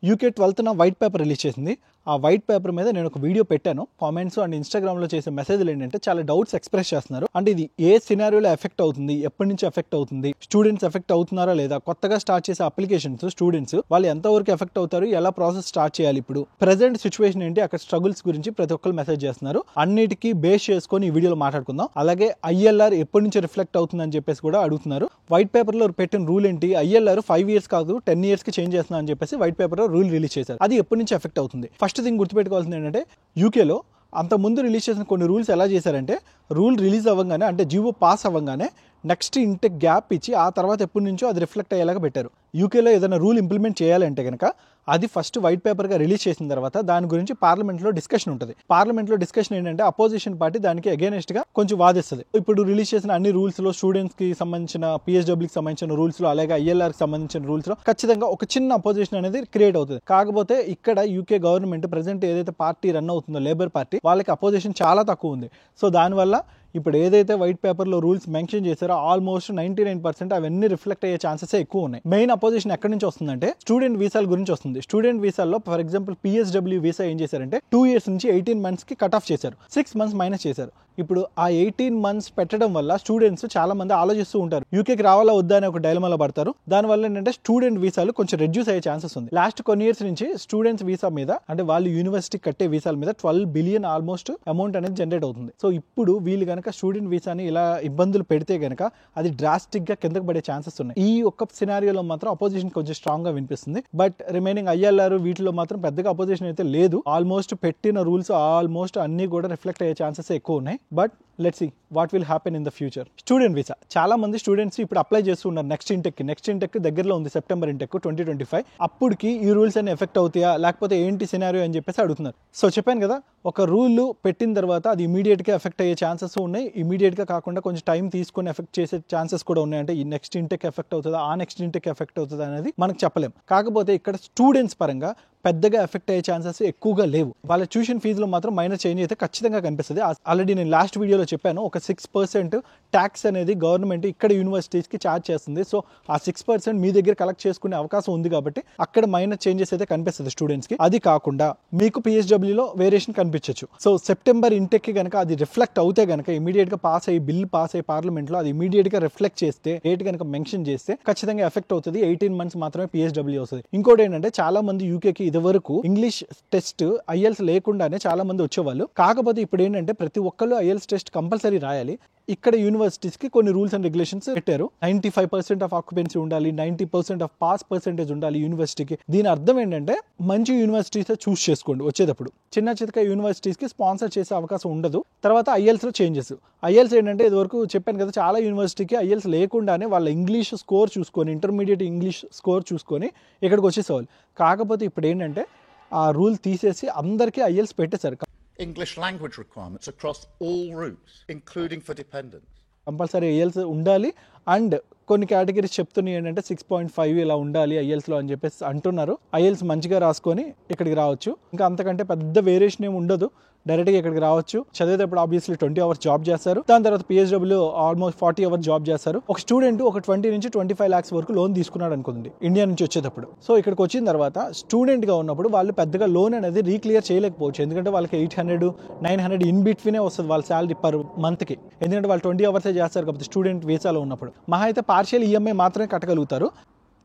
UK 12న white paper release చేసింది. ఆ white paper మీద నేను ఒక వీడియో పెట్టాను. కామెంట్స్ అండ్ ఇన్స్టాగ్రామ్లో చేసే మెసేజ్లు ఏంటంటే చాలా డౌట్స్ ఎక్స్ప్రెస్ చేస్తున్నారు. అంటే ఇది ఏ సినారియోలో ఎఫెక్ట్ అవుతుంది, ఎప్పటి నుంచి ఎఫెక్ట్ అవుతుంది, స్టూడెంట్స్ ఎఫెక్ట్ అవుతున్నారా లేదా, కొత్తగా స్టార్ట్ చేసే అప్లికేషన్స్ స్టూడెంట్స్ వాళ్ళు ఎంతవరకు ఎఫెక్ట్ అవుతారు, ఎలా ప్రాసెస్ స్టార్ట్ చేయాలి, ఇప్పుడు ప్రెసెంట్ సిచ్యువేషన్ ఏంటి, అక్కడ స్ట్రగుల్స్ గురించి ప్రతి ఒక్కరు మెసేజ్ చేస్తున్నారు. అన్నిటికీ బేస్ చేసుకొని ఈ వీడియోలో మాట్లాడుకుందాం. అలాగే ఐఎల్ఆర్ ఎప్పటి నుంచి రిఫ్లెక్ట్ అవుతుందని చెప్పేసి కూడా అడుగుతున్నారు. వైట్ పేపర్లో పెట్టిన రూల్ ఏంటి, ఐఎల్ఆర్ 5 years కాదు 10 years కి చేంజ్ చేస్తున్నా అని చెప్పేసి వైట్ పేపర్లో రూల్ రిలీజ్ చేశారు. అది ఎప్పటి నుంచి ఎఫెక్ట్ అవుతుంది. ఫస్ట్ థింగ్ గుర్తుపెట్టుకోవాల్సింది ఏంటంటే యూకేలో అంత ముందు రిలీజ్ చేసిన కొన్ని రూల్స్ ఎలా చేశారంటే, రూల్ రిలీజ్ అవ్వగానే అంటే జియో పాస్ అవ్వగానే నెక్స్ట్ ఇంటెక్ గ్యాప్ ఇచ్చి ఆ తర్వాత ఎప్పటి నుంచో అది రిఫ్లెక్ట్ అయ్యేలాగా పెట్టారు. యూకేలో ఏదైనా రూల్ ఇంప్లిమెంట్ చేయాలంటే కనుక అది ఫస్ట్ వైట్ పేపర్గా రిలీజ్ చేసిన తర్వాత దాని గురించి పార్లమెంట్లో డిస్కషన్ ఉంటుంది. పార్లమెంట్లో డిస్కషన్ ఏంటంటే అపోజిషన్ పార్టీ దానికి అగేనెస్ట్గా కొంచెం వాదిస్తుంది. ఇప్పుడు రిలీజ్ చేసిన అన్ని రూల్స్లో స్టూడెంట్స్కి సంబంధించిన, పిహెచ్డబ్ల్యూకి సంబంధించిన రూల్స్లో, అలాగే ఐఎల్ఆర్కి సంబంధించిన రూల్స్లో ఖచ్చితంగా ఒక చిన్న అపోజిషన్ అనేది క్రియేట్ అవుతుంది. కాకపోతే ఇక్కడ యూకే గవర్నమెంట్ ప్రెసెంట్ ఏదైతే పార్టీ రన్ అవుతుందో లేబర్ పార్టీ, వాళ్ళకి అపోజిషన్ చాలా తక్కువ ఉంది. సో దానివల్ల ఇప్పుడు ఏదైతే వైట్ పేపర్లో రూల్స్ మెన్షన్ చేశారో ఆల్మోస్ట్ 99% అవన్నీ రిఫ్లెక్ట్ అయ్యే ఛాన్సెస్ ఎక్కువ ఉన్నాయి. మెయిన్ అపోజిషన్ ఎక్కడి నుంచి వస్తుందంటే స్టూడెంట్ వీసాల గురించి వస్తుంది. స్టూడెంట్ వీసాల్లో ఫర్ ఎగ్జాంపుల్ పిఎస్డబ్ల్యూ వీసా ఏం చేశారంటే 2 years నుంచి 18 months కి కట్ ఆఫ్ చేశారు. 6 months మైనస్ చేశారు. ఇప్పుడు ఆ 18 months పెట్టడం వల్ల స్టూడెంట్స్ చాలా మంది ఆలోచిస్తూ ఉంటారు, యూకేకి రావాలా వద్దా అనే ఒక డైలమాలో పడతారు. దానివల్ల ఏంటంటే స్టూడెంట్ వీసాలు కొంచెం రెడ్యూస్ అయ్యే ఛాన్సెస్ ఉంది. లాస్ట్ కొన్ని ఇయర్స్ నుంచి స్టూడెంట్స్ వీసా మీద, అంటే వాళ్ళు యూనివర్సిటీ కట్టే వీసాల మీద 12 billion ఆల్మోస్ట్ అమౌంట్ అనేది జనరేట్ అవుతుంది. సో ఇప్పుడు వీళ్ళు కనుక స్టూడెంట్ వీసాని ఇలా ఇబ్బందులు పెడితే గనక అది డ్రాస్టిక్ గా కిందకు పడే ఛాన్సెస్ ఉన్నాయి. ఈ ఒక్క సినారియోలో మాత్రం అపోజిషన్ కొంచెం స్ట్రాంగ్ గా వినిపిస్తుంది. బట్ రిమైనింగ్ ఐఎల్ఆర్ వీటిలో మాత్రం పెద్దగా అపోజిషన్ అయితే లేదు. ఆల్మోస్ట్ పెట్టిన రూల్స్ ఆల్మోస్ట్ అన్ని కూడా రిఫ్లెక్ట్ అయ్యే ఛాన్సెస్ ఎక్కువ ఉన్నాయి. But let's see what will happen in the future. Student visa చాలా మంది స్టూడెంట్స్ ఇప్పుడు అప్లై చేస్తున్నారు నెక్స్ట్ ఇంటెక్ దగ్గరలో ఉంది, సెప్టెంబర్ ఇంటెక్ 2025. అప్పటికి ఈ రూల్స్ అన్ని ఎఫెక్ట్ అవుతాయా లేకపోతే ఏంటి సినారియో అని చెప్పేసి అడుగుతున్నారు. సో చెప్పాను కదా, ఒక రూల్ పెట్టిన తర్వాత అది ఇమీడియట్ గా ఎఫెక్ట్ అయ్యే ఛాన్సెస్ ఉన్నాయి, ఇమీడియట్ గా కాకుండా కొంచెం టైం తీసుకొని ఎఫెక్ట్ చేసే ఛాన్సెస్ కూడా ఉన్నాయి. అంటే ఈ నెక్స్ట్ ఇంటెక్ ఎఫెక్ట్ అవుతుందా, ఆ నెక్స్ట్ ఇంటెక్ ఎఫెక్ట్ అవుతుందా అనేది మనకు చెప్పలేం. కాకపోతే ఇక్కడ స్టూడెంట్స్ పరంగా పెద్దగా ఎఫెక్ట్ అయ్యే ఛాన్సెస్ ఎక్కువగా లేవు. వాళ్ళ ట్యూషన్ ఫీజులో మాత్రం మైనర్ చేంజ్ అయితే ఖచ్చితంగా కనిపిస్తుంది. ఆల్రెడీ నేను లాస్ట్ వీడియోలో చెప్పాను, ఒక 6% ట్యాక్స్ అనేది గవర్నమెంట్ ఇక్కడ యూనివర్సిటీస్కి ఛార్జ్ చేస్తుంది. సో ఆ 6% మీ దగ్గర కలెక్ట్ చేసుకునే అవకాశం ఉంది కాబట్టి అక్కడ మైనర్ చేంజెస్ అయితే కనిపిస్తుంది స్టూడెంట్స్కి. అది కాకుండా మీకు పిహెచ్డబ్ల్యూలో వేరియేషన్ కనిపించవచ్చు. సో సెప్టెంబర్ ఇంటెక్కి కనుక అది రిఫ్లెక్ట్ అవుతే కనుక ఇమీడియట్ గా బిల్ పాస్ అయ్యి పార్లమెంట్లో అది ఇమీడియట్ గా రిఫ్లెక్ట్ చేస్తే, డేట్ కనుక మెన్షన్ చేస్తే ఖచ్చితంగా ఎఫెక్ట్ అవుతుంది. 18 months మాత్రమే పిహెచ్డబ్ల్యూ వస్తుంది. ఇంకోటి ఏంటంటే చాలా మంది యూకేకి ఇది వరకు ఇంగ్లీష్ టెస్ట్ ఐఎల్స్ లేకుండానే చాలా మంది వచ్చేవాళ్ళు. కాకపోతే ఇప్పుడు ఏంటంటే ప్రతి ఒక్కళ్ళు ఐఎల్స్ టెస్ట్ కంపల్సరీ రాయాలి. ఇక్కడ యూనివర్సిటీస్ కి కొన్ని రూల్స్ అండ్ రెగ్యులేషన్స్ పెట్టారు. 95% ఆఫ్ ఆక్యుపెన్సీ ఉండాలి, 90% ఆఫ్ పాస్ పర్సెంటేజ్ ఉండాలి యూనివర్సిటీకి. దీని అర్థం ఏంటంటే మంచి యూనివర్సిటీస్ చూస్ చేసుకోండి వచ్చేటప్పుడు. చిన్న చితక యూనివర్సిటీస్ కి స్పాన్సర్ చేసే అవకాశం ఉండదు. తర్వాత ఐఎల్స్ లో చేంజెస్. ఐఎల్స్ ఏంటంటే ఇది వరకు చెప్పాను కదా, చాలా యూనివర్సిటీకి ఐఎల్స్ లేకుండానే వాళ్ళ ఇంగ్లీష్ స్కోర్ చూసుకొని, ఇంటర్మీడియట్ ఇంగ్లీష్ స్కోర్ చూసుకొని ఇక్కడికి వచ్చేసేవాళ్ళు. కాకపోతే ఇప్పుడు ఏంటంటే ఆ రూల్ తీసేసి అందరికీ ఐఎల్స్ పెట్టేశారు. English language requirements across all routes, including for dependents. Compulsory IELTS ఉండాలి. అండ్ కొన్ని కేటగిరీస్ చెప్తున్నాయి ఏంటంటే 6.5 ఇలా ఉండాలి ఐఎల్స్లో అని చెప్పేసి అంటున్నారు. ఐఎల్స్ మంచిగా రాసుకొని ఇక్కడికి రావచ్చు. ఇంకా అంతకంటే పెద్ద వేరియేషన్ ఏమి ఉండదు, డైరెక్ట్గా ఇక్కడికి రావచ్చు. చదివేటప్పుడు ఆబ్వియస్లీ 20 hours జాబ్ చేస్తారు. దాని తర్వాత పిహెచ్డబ్ల్యూ ఆల్మోస్ట్ 40 hours జాబ్ చేస్తారు. ఒక స్టూడెంట్ ఒక 20 నుంచి 25 lakhs వరకు లోన్ తీసుకున్నాడు అనుకోండి ఇండియా నుంచి వచ్చేటప్పుడు. సో ఇక్కడికి వచ్చిన తర్వాత స్టూడెంట్ గా ఉన్నప్పుడు వాళ్ళు పెద్దగా లోన్ అనేది రీక్లియర్ చేయలేకపోవచ్చు. ఎందుకంటే వాళ్ళకి 800-900 ఇన్ బిట్వీనే వస్తుంది వాళ్ళ శాలరీ పర్ మంత్ కి. ఎందుకంటే వాళ్ళు 20 hours చేస్తారు కాబట్టి స్టూడెంట్ వీసాలో ఉన్నప్పుడు మహా అయితే పార్షియల్ ఈఎంఐ మాత్రమే కట్టగలుగుతారు.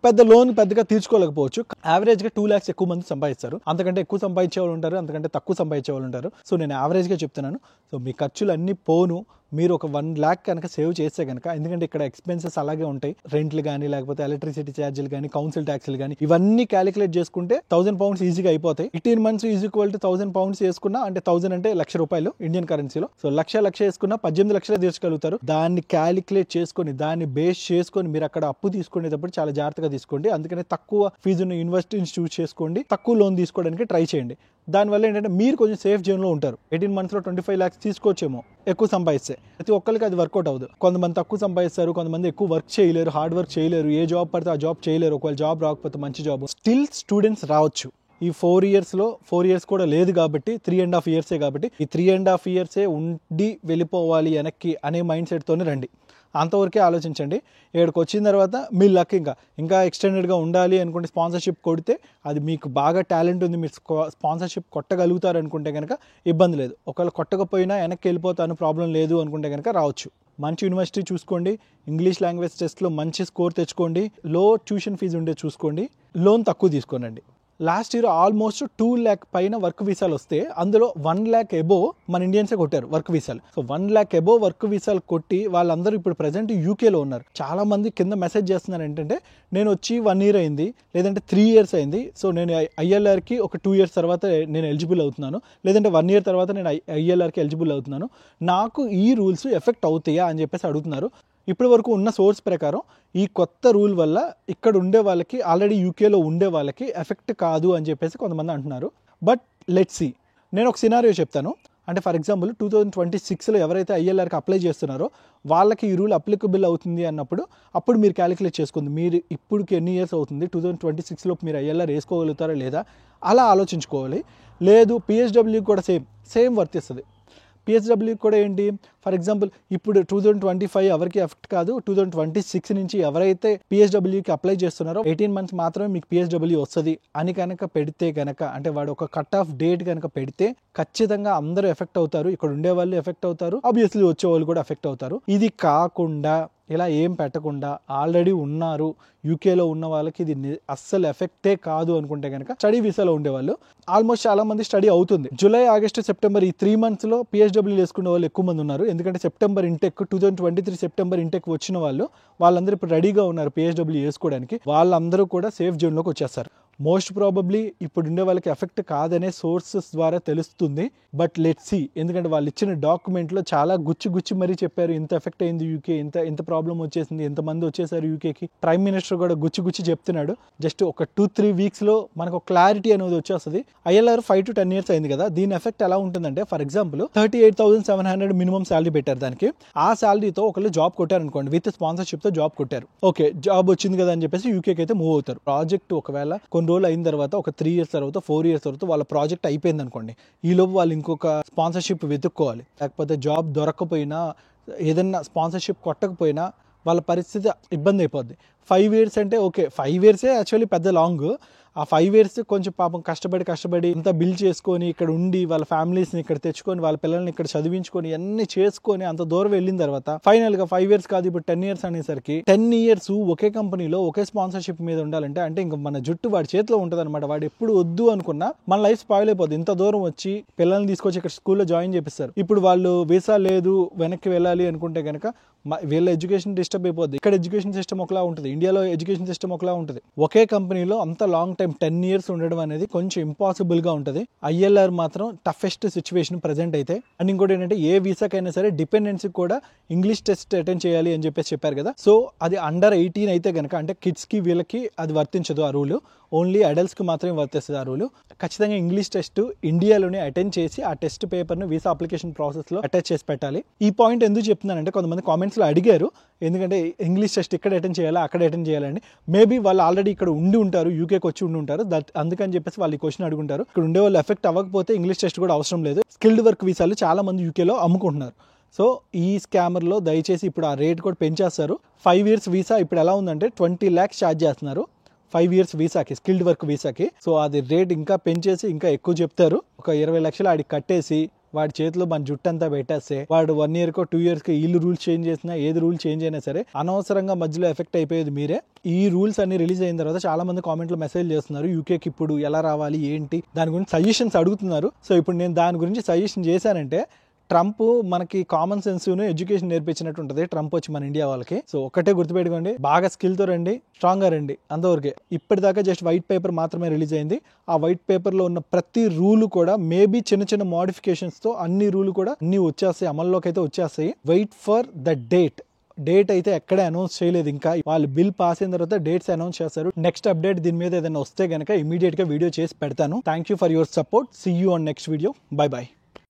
పెద్ద లోన్ పెద్దగా తీర్చుకోలేకపోవచ్చు. యావరేజ్ గా 2 lakhs ఎక్కువ మంది సంపాదిస్తారు. అంతకంటే ఎక్కువ సంపాదించే వాళ్ళు ఉంటారు, అంతకంటే తక్కువ సంపాదించే వాళ్ళు ఉంటారు. సో నేను యావరేజ్ గా చెప్తున్నాను. సో మీ ఖర్చులు అన్ని పోను మీరు ఒక 1 lakh కనుక సేవ్ చేస్తే కనుక, ఎందుకంటే ఇక్కడ ఎక్స్పెన్సెస్ అలాగే ఉంటాయి, రెంట్లు కానీ లేకపోతే ఎలక్ట్రిసిటీ ఛార్జీలు కానీ కౌన్సిల్ ట్యాక్స్లు కానీ ఇవన్నీ క్యాలిక్యులేట్ చేసుకుంటే £1000 ఈజీగా అయిపోతాయి. 18 months ఈజ్ ఈక్వల్ టు £1000 వేసుకున్నా, అంటే 1000 అంటే ₹1,00,000 ఇండియన్ కరెన్సీలో. సో లక్ష వేసుకున్నా 18 లక్షలు తీర్చగలుగుతారు. దాన్ని క్యాలిక్యులేట్ చేసుకొని దాన్ని బేస్ చేసుకొని మీరు అక్కడ అప్పు తీసుకునేటప్పుడు చాలా జాగ్రత్తగా తీసుకోండి. అందుకని తక్కువ ఫీజు ఉన్న యూనివర్సిటీని చూస్ చేసుకోండి, తక్కువ లోన్ తీసుకోవడానికి ట్రై చేయండి. దానివల్ల ఏంటంటే మీరు కొంచెం సేఫ్ జోన్లో ఉంటారు. 18 months లో 25 lakhs తీసుకోవచ్చేమో ఎక్కువ సంపాదిస్తే. ప్రతి ఒక్కరికి అది వర్కౌట్ అవ్వదు. కొంతమంది తక్కువ సంపాదిస్తారు, కొంతమంది ఎక్కువ వర్క్ చేయలేరు, హార్డ్ వర్క్ చేయలేరు, ఏ జాబ్ పడితే ఆ జాబ్ చేయలేరు. ఒకవేళ జాబ్ రాకపోతే మంచి జాబ్ స్టిల్ స్టూడెంట్స్ రావచ్చు. ఈ 4 yearsలో 4 years కూడా లేదు కాబట్టి 3.5 years కాబట్టి ఈ 3.5 years ఉండి వెళ్ళిపోవాలి వెనక్కి అనే మైండ్ సెట్ తోనే రండి. అంతవరకే ఆలోచించండి. ఇక్కడికి వచ్చిన తర్వాత మీ లక్ ఇంకా ఎక్స్టెండెడ్గా ఉండాలి అనుకుంటే స్పాన్సర్షిప్ కొడితే అది మీకు బాగా టాలెంట్ ఉంది, మీరు స్పాన్సర్షిప్ కొట్టగలుగుతారు అనుకుంటే కనుక ఇబ్బంది లేదు. ఒకవేళ కొట్టకపోయినా వెనక్కి వెళ్ళిపోతాను ప్రాబ్లం లేదు అనుకుంటే కనుక రావచ్చు. మంచి యూనివర్సిటీ చూసుకోండి, ఇంగ్లీష్ లాంగ్వేజ్ టెస్ట్లో మంచి స్కోర్ తెచ్చుకోండి, లో ట్యూషన్ ఫీజు ఉండే చూసుకోండి, లోన్ తక్కువ తీసుకోనండి. లాస్ట్ ఇయర్ ఆల్మోస్ట్ 2 lakh పైన వర్క్ వీసాలు వస్తే అందులో 1 lakh అబోవ్ మన ఇండియన్సే కొట్టారు వర్క్ వీసాలు. సో 1 lakh అబోవ్ వర్క్ వీసాలు కొట్టి వాళ్ళందరూ ఇప్పుడు ప్రజెంట్ యూకేలో ఉన్నారు. చాలా మంది కింద మెసేజ్ చేస్తున్నారు ఏంటంటే నేను వచ్చి 1 year అయింది, లేదంటే 3 years అయింది, సో నేను ఐఎల్ఆర్కి ఒక 2 years తర్వాత నేను ఎలిజిబుల్ అవుతున్నాను, లేదంటే 1 year తర్వాత నేను ఐఎల్ఆర్కి ఎలిజిబుల్ అవుతున్నాను, నాకు ఈ రూల్స్ ఎఫెక్ట్ అవుతాయా అని చెప్పేసి అడుగుతున్నారు. ఇప్పటి వరకు ఉన్న సోర్స్ ప్రకారం ఈ కొత్త రూల్ వల్ల ఇక్కడ ఉండే వాళ్ళకి, ఆల్రెడీ యూకేలో ఉండే వాళ్ళకి ఎఫెక్ట్ కాదు అని చెప్పేసి కొంతమంది అంటున్నారు. But let's see. నేను ఒక సినారియో చెప్తాను. అంటే ఫర్ ఎగ్జాంపుల్ 2026లో ఎవరైతే ఐఎల్ఆర్కి అప్లై చేస్తున్నారో వాళ్ళకి ఈ రూల్ అప్లికబుల్ అవుతుంది అన్నప్పుడు అప్పుడు మీరు క్యాలిక్యులేట్ చేసుకుంది మీరు ఇప్పటికి ఎన్ని ఇయర్స్ అవుతుంది, 2026లో మీరు ఐఎల్ఆర్ వేసుకోగలుగుతారా లేదా అలా ఆలోచించుకోవాలి. లేదు పిహెచ్డబ్ల్యూ కూడా సేమ్ వర్తిస్తుంది. పిహెచ్డబ్ల్యూ కూడా ఏంటి, ఫర్ ఎగ్జాంపుల్ ఇప్పుడు 2025 ఎవరికి ఎఫెక్ట్ కాదు, 2026 నుంచి ఎవరైతే పిహెచ్డబ్ల్యూకి అప్లై చేస్తున్నారో 18 months మాత్రమే మీకు పిహెచ్డబ్ల్యూ వస్తుంది అని కనుక పెడితే కనుక, అంటే వాడు ఒక కట్ ఆఫ్ డేట్ కనుక పెడితే ఖచ్చితంగా అందరూ ఎఫెక్ట్ అవుతారు. ఇక్కడ ఉండే వాళ్ళు ఎఫెక్ట్ అవుతారు, ఆబ్వియస్లీ వచ్చే వాళ్ళు కూడా ఎఫెక్ట్ అవుతారు. ఇది కాకుండా ఇలా ఏం పెట్టకుండా ఆల్రెడీ ఉన్నారు యూకేలో ఉన్న వాళ్ళకి ఇది అస్సలు ఎఫెక్టే కాదు అనుకుంటే కనుక స్టడీ వీసాలో ఉండేవాళ్ళు ఆల్మోస్ట్ చాలా మంది స్టడీ అవుతుంది. జూలై, ఆగస్టు, సెప్టెంబర్ ఈ 3 monthsలో పిహెచ్డబ్ల్యూ వేసుకునే వాళ్ళు ఎక్కువ మంది ఉన్నారు. ఎందుకంటే సెప్టెంబర్ ఇంటెక్ 2023 సెప్టెంబర్ ఇంటెక్ వచ్చిన వాళ్ళందరూ ఇప్పుడు రెడీగా ఉన్నారు పిహెచ్డబ్ల్యూ వేసుకోవడానికి. వాళ్ళందరూ కూడా సేఫ్ జోన్లోకి వచ్చేస్తారు. మోస్ట్ ప్రాబబ్లీ ఇప్పుడు ఉండే వాళ్ళకి ఎఫెక్ట్ కాదనే సోర్సెస్ ద్వారా తెలుస్తుంది. బట్ లెట్స్ సీ, ఎందుకంటే వాళ్ళు ఇచ్చిన డాక్యుమెంట్లో చాలా గుచ్చి మరీ చెప్పారు ఇంత ఎఫెక్ట్ అయింది యూకే, ఇంత ప్రాబ్లం వచ్చేసింది, ఎంతమంది వచ్చేసారు యూకేకి. ప్రైమ్ మినిస్టర్ కూడా గుచ్చి చెప్తున్నాడు. జస్ట్ ఒక 2-3 weeksలో మనకు క్లారిటీ అనేది వచ్చేస్తుంది. ఐఎల్ఆర్ 5 to 10 years అయింది కదా, దీని ఎఫెక్ట్ ఎలా ఉంటుందంటే ఫర్ ఎగ్జాంపుల్ 38,700 మినిమం శాలరీ పెట్టారు దానికి. ఆ శాలరీతో ఒకళ్ళు జాబ్ కొట్టారు అనుకోండి, విత్ స్పాన్సర్షిప్తో జాబ్ కొట్టారు. ఓకే, జాబ్ వచ్చింది కదా అని చెప్పేసి యూకేకి అయితే మూవ్ అవుతారు. ప్రాజెక్ట్ ఒకవేళ కొన్ని రోజులు అయిన తర్వాత, ఒక 3 years తర్వాత, 4 years తర్వాత వాళ్ళ ప్రాజెక్ట్ అయిపోయింది అనుకోండి, ఈలోపు వాళ్ళు ఇంకొక స్పాన్సర్షిప్ వెతుక్కోవాలి. లేకపోతే జాబ్ దొరకకపోయినా, ఏదన్నా స్పాన్సర్షిప్ కొట్టకపోయినా వాళ్ళ పరిస్థితి ఇబ్బంది అయిపోద్ది. 5 years అంటే ఓకే, 5 years యాక్చువల్లీ పెద్ద లాంగ్. ఆ 5 years కొంచెం పాపం కష్టపడి అంతా బిల్డ్ చేసుకొని ఇక్కడ ఉండి వాళ్ళ ఫ్యామిలీస్ని ఇక్కడ తెచ్చుకొని వాళ్ళ పిల్లల్ని ఇక్కడ చదివించుకొని అన్ని చేసుకొని అంత దూరం వెళ్ళిన తర్వాత ఫైనల్గా 5 years కాదు ఇప్పుడు 10 years అనేసరికి 10 years ఒకే కంపెనీలో ఒకే స్పాన్సర్షిప్ మీద ఉండాలంటే అంటే ఇంకా మన జుట్టు వాడి చేతిలో ఉంటుంది అనమాట. వాడు ఎప్పుడు వద్దు అనుకున్నా మన లైఫ్ స్పాయిల్ అయిపోద్ది. ఇంత దూరం వచ్చి పిల్లల్ని తీసుకొచ్చి ఇక్కడ స్కూల్లో జాయిన్ చేపిస్తారు. ఇప్పుడు వాళ్ళు వీసా లేదు వెనక్కి వెళ్ళాలి అనుకుంటే కనుక వీళ్ళ ఎడ్యుకేషన్ డిస్టర్బ్ అయిపోద్ది. ఇక్కడ ఎడ్యుకేషన్ సిస్టమ్ ఒకలా ఉంటుంది, ఇండియాలో ఎడ్యుకేషన్ సిస్టమ్ ఒకలా ఉంటుంది. ఒకే కంపెనీలో అంత లాంగ్ టైం 10 years ఉండడం అనేది కొంచెం ఇంపాసిబుల్ గా ఉంటుంది. ఐఎల్ఆర్ మాత్రం టఫెస్ట్ సిచ్యువేషన్ ప్రెసెంట్ అయితే. అండ్ ఇంకోటి ఏంటంటే ఏ వీసాకైనా సరే డిపెండెన్సీ కూడా ఇంగ్లీష్ టెస్ట్ అటెండ్ చేయాలి అని చెప్పేసి చెప్పారు కదా. సో అది అండర్ 18 అయితే కనుక, అంటే కిడ్స్ కి వీళ్ళకి అది వర్తించదు ఆ రూల్, ఓన్లీ అడల్ట్స్ కి మాత్రమే వర్తిస్తుంది ఆ రూల్. ఖచ్చితంగా ఇంగ్లీష్ టెస్ట్ ఇండియాలోనే అటెండ్ చేసి ఆ టెస్ట్ పేపర్ ను వీసా అప్లికేషన్ ప్రాసెస్ లో అటాచ్ చేసి పెట్టాలి. ఈ పాయింట్ ఎందుకు చెప్తున్నానంటే కొంతమంది కామెంట్స్ లో అడిగారు, ఎందుకంటే ఇంగ్లీష్ టెస్ట్ ఇక్కడ అటెండ్ చేయాలా అక్కడ అటెండ్ చేయాలండి. మేబీ వాళ్ళు ఆల్రెడీ ఇక్కడ ఉండి ఉంటారు, యూకేకి వచ్చి ఉండి ఉంటారు, అందుకని చెప్పేసి వాళ్ళు ఈ క్వశ్చన్ అడుగుంటారు. ఇక్కడ ఉండే వాళ్ళు ఎఫెక్ట్ అవ్వకపోతే ఇంగ్లీష్ టెస్ట్ కూడా అవసరం లేదు. స్కిల్డ్ వర్క్ వీసాలు చాలా మంది యూకేలో అమ్ముకుంటున్నారు. సో ఈ స్కామర్లో దయచేసి ఇప్పుడు ఆ రేట్ కూడా పెంచేస్తారు. 5 years వీసా ఇప్పుడు ఎలా ఉందంటే 20 lakhs ఛార్జ్ చేస్తున్నారు 5 years వీసాకి, స్కిల్డ్ వర్క్ వీసాకి. సో అది రేట్ ఇంకా పెంచేసి ఇంకా ఎక్కువ చెప్తారు. ఒక 20 లక్షలు ఆడికి కట్టేసి వాడి చేతిలో మన జుట్టు అంతా పెట్టేస్తే వాడు 1 yearకో 2 yearsకో వీళ్ళు రూల్స్ చేంజ్ చేసినా ఏది రూల్ చేంజ్ అయినా సరే అనవసరంగా మధ్యలో ఎఫెక్ట్ అయిపోయేది మీరే. ఈ రూల్స్ అన్ని రిలీజ్ అయిన తర్వాత చాలా మంది కామెంట్లో మెసేజ్ చేస్తున్నారు యూకేకి ఇప్పుడు ఎలా రావాలి ఏంటి దాని గురించి సజెషన్స్ అడుగుతున్నారు. సో ఇప్పుడు నేను దాని గురించి సజెషన్ చేశానంటే ట్రంప్ మనకి కామన్ సెన్స్ ఎడ్యుకేషన్ నేర్పించినట్టు ఉంటుంది ట్రంప్ వచ్చి మన ఇండియా వాళ్ళకి. సో ఒక్కటే గుర్తుపెట్టుకోండి, బాగా స్కిల్తో రండి, స్ట్రాంగ్ గా రండి, అంతవరకే. ఇప్పటిదాకా జస్ట్ వైట్ పేపర్ మాత్రమే రిలీజ్ అయింది. ఆ వైట్ పేపర్ లో ఉన్న ప్రతి రూల్ కూడా మేబీ చిన్న మోడిఫికేషన్స్ తో అన్ని రూల్ కూడా అన్ని వచ్చేస్తాయి, అమల్లోకి అయితే వచ్చేస్తాయి. వెయిట్ ఫర్ ద డేట్ అయితే ఎక్కడే అనౌన్స్ చేయలేదు ఇంకా. వాళ్ళు బిల్ పాస్ అయిన తర్వాత డేట్స్ అనౌన్స్ చేస్తారు. నెక్స్ట్ అప్డేట్ దీని మీద ఏదైనా వస్తే గనక ఇమీడియట్ గా వీడియో చేసి పెడతాను. Thank you for your support. See you on next video. By.